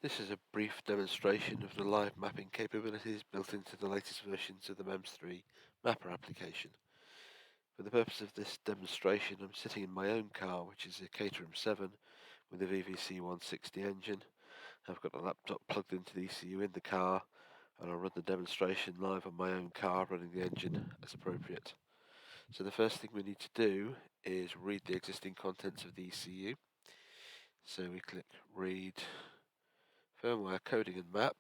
This is a brief demonstration of the live mapping capabilities built into the latest versions of the MEMS3 mapper application. For the purpose of this demonstration, I'm sitting in my own car, which is a Caterham 7 with a VVC 160 engine. I've got a laptop plugged into the ECU in the car, and I'll run the demonstration live on my own car, running the engine as appropriate. So the first thing we need to do is read the existing contents of the ECU. So we click Read Firmware Coding and Map,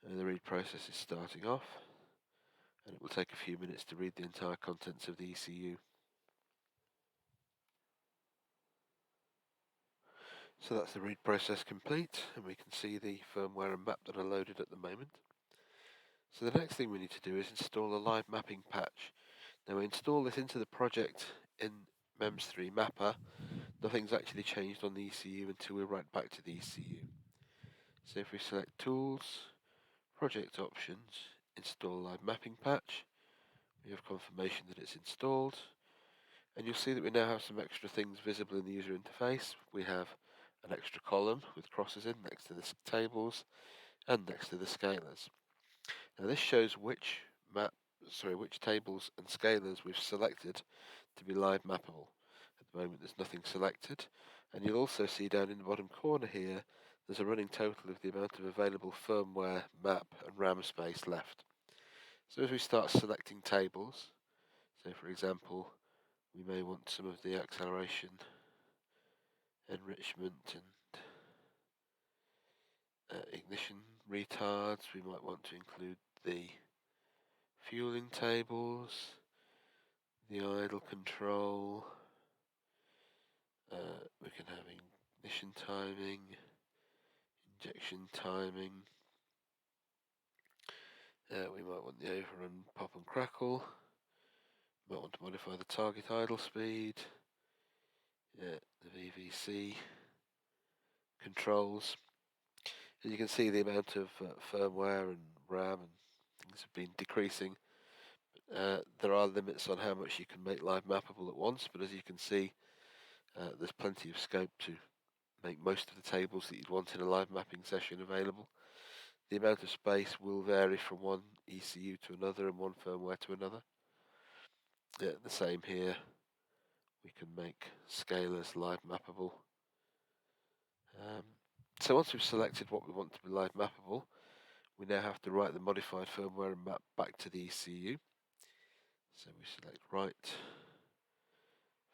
and the read process is starting off, and it will take a few minutes to read the entire contents of the ECU. So that's the read process complete, and we can see the firmware and map that are loaded at the moment. So the next thing we need to do is install a live mapping patch. Now we install this into the project in MEMS3 mapper. Nothing's actually changed on the ECU until we write back to the ECU. So if we select Tools, Project Options, Install Live Mapping Patch, we have confirmation that it's installed, and you'll see that we now have some extra things visible in the user interface. We have an extra column with crosses in next to the tables and next to the scalars. Now this shows which tables and scalars we've selected to be live mappable. At the moment there's nothing selected, and you'll also see down in the bottom corner here there's a running total of the amount of available firmware, map and RAM space left. So as we start selecting tables, so for example we may want some of the acceleration, enrichment and ignition retards. We might want to include the fueling tables, the idle control. We can have ignition timing, injection timing. We might want the overrun pop and crackle. We might want to modify the target idle speed. The VVC controls. As you can see, the amount of firmware and RAM and things have been decreasing. There are limits on how much you can make live mappable at once, but as you can see, there's plenty of scope to make most of the tables that you'd want in a live mapping session available. The amount of space will vary from one ECU to another and one firmware to another. The same here. We can make scalars live mappable. So once we've selected what we want to be live mappable, we now have to write the modified firmware and map back to the ECU. So we select Write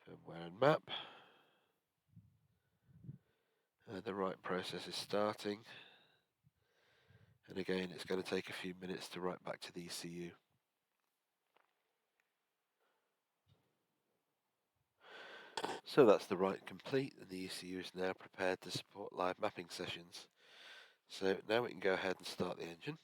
Firmware and Map. The write process is starting, and again it's going to take a few minutes to write back to the ECU. So that's the write complete, and the ECU is now prepared to support live mapping sessions. So now we can go ahead and start the engine.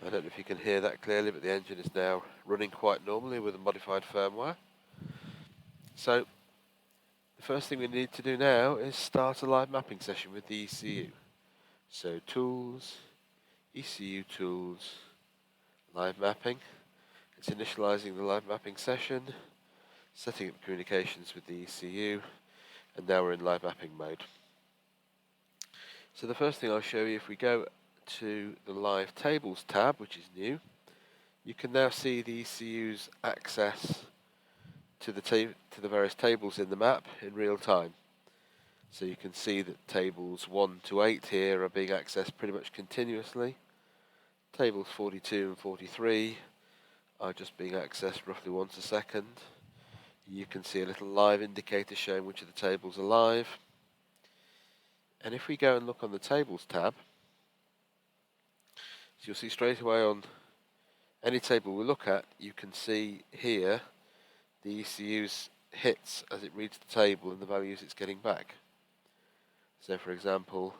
I don't know if you can hear that clearly, but the engine is now running quite normally with a modified firmware. So the first thing we need to do now is start a live mapping session with the ECU. So Tools, ECU Tools, Live Mapping. It's initializing the live mapping session, setting up communications with the ECU, and now we're in live mapping mode. So the first thing I'll show you, if we go to the Live Tables tab, which is new, you can now see the ECU's access to the various tables in the map in real time. So you can see that tables 1 to 8 here are being accessed pretty much continuously. Tables 42 and 43 are just being accessed roughly once a second. You can see a little live indicator showing which of the tables are live. And if we go and look on the Tables tab, so you'll see straight away on any table we look at, you can see here the ECU's hits as it reads the table and the values it's getting back. So for example,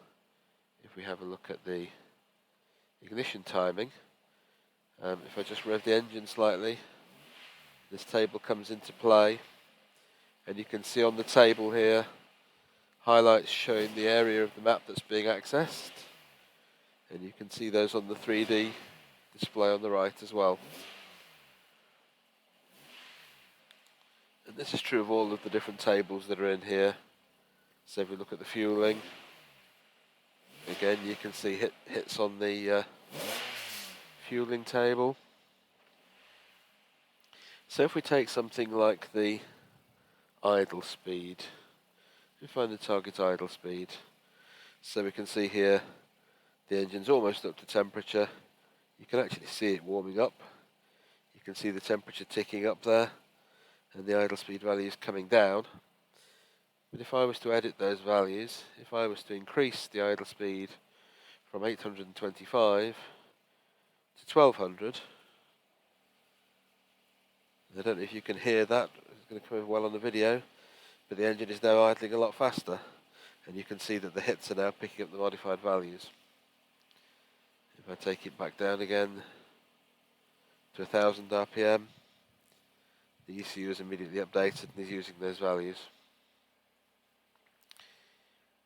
if we have a look at the ignition timing, if I just rev the engine slightly, this table comes into play, and you can see on the table here highlights showing the area of the map that's being accessed, and you can see those on the 3D display on the right as well. And This is true of all of the different tables that are in here. So if we look at the fueling, again you can see hits on the fueling table. So if we take something like the idle speed, we find the target idle speed. So we can see here the engine's almost up to temperature. You can actually see it warming up. You can see the temperature ticking up there and the idle speed values coming down. But if I was to edit those values, if I was to increase the idle speed from 825 to 1200, I don't know if you can hear that, it's going to come over well on the video, but the engine is now idling a lot faster, and you can see that the hits are now picking up the modified values. If I take it back down again to 1000 RPM, the ECU is immediately updated and is using those values.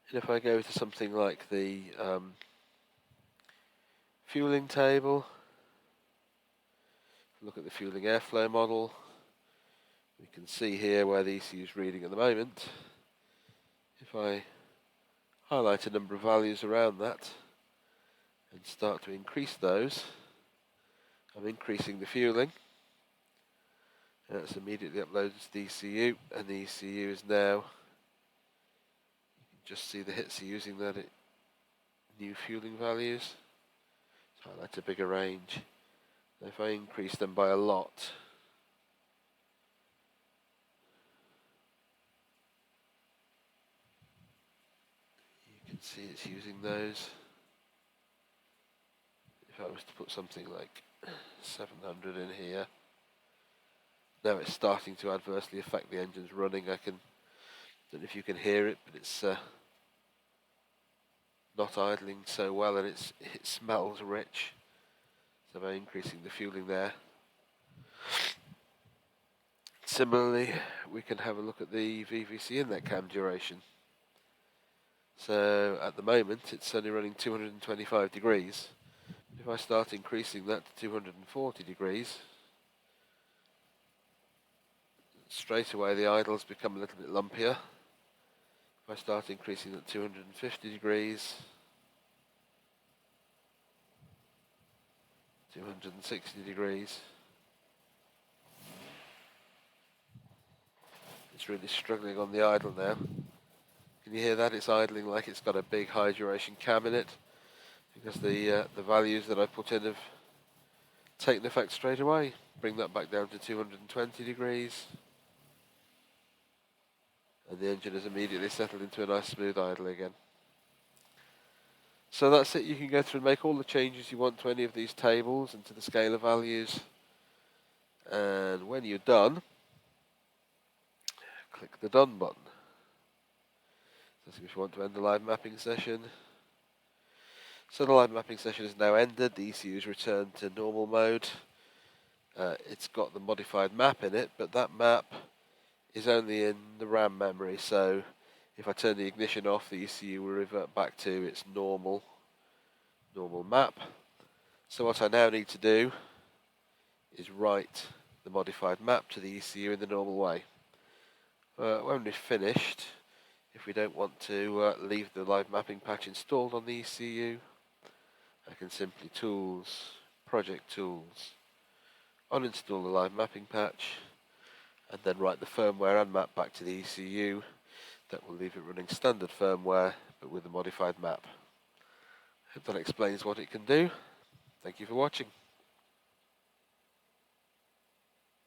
And if I go to something like the fueling table, look at the fueling airflow model, we can see here where the ECU is reading at the moment. If I highlight a number of values around that and start to increase those, I'm increasing the fueling. And that's immediately uploaded to the ECU, and the ECU is now, you can just see the hits are using that new fueling values. So highlight a bigger range. If I increase them by a lot, you can see it's using those. If I was to put something like 700 in here, now it's starting to adversely affect the engine's running. Don't know if you can hear it, but it's not idling so well, and it smells rich. So by increasing the fueling there. Similarly, we can have a look at the VVC inlet cam duration. So at the moment it's only running 225 degrees. If I start increasing that to 240 degrees, straight away the idles become a little bit lumpier. If I start increasing at 250 degrees, 260 degrees, it's really struggling on the idle now. Can you hear that? It's idling like it's got a big high duration cam in it, because the values that I put in have taken effect straight away. Bring that back down to 220 degrees, and the engine has immediately settled into a nice smooth idle again. So that's it. You can go through and make all the changes you want to any of these tables and to the scalar values, and when you're done, click the done button. So if you want to end the live mapping session. So the live mapping session is now ended. The ECU is returned to normal mode. It's got the modified map in it, but that map is only in the RAM memory, so if I turn the ignition off, the ECU will revert back to its normal map. So what I now need to do is write the modified map to the ECU in the normal way. When we've finished, if we don't want to leave the live mapping patch installed on the ECU, I can simply Tools, Project Tools, uninstall the live mapping patch, and then write the firmware and map back to the ECU. That will leave it running standard firmware, but with a modified map. I hope that explains what it can do. Thank you for watching.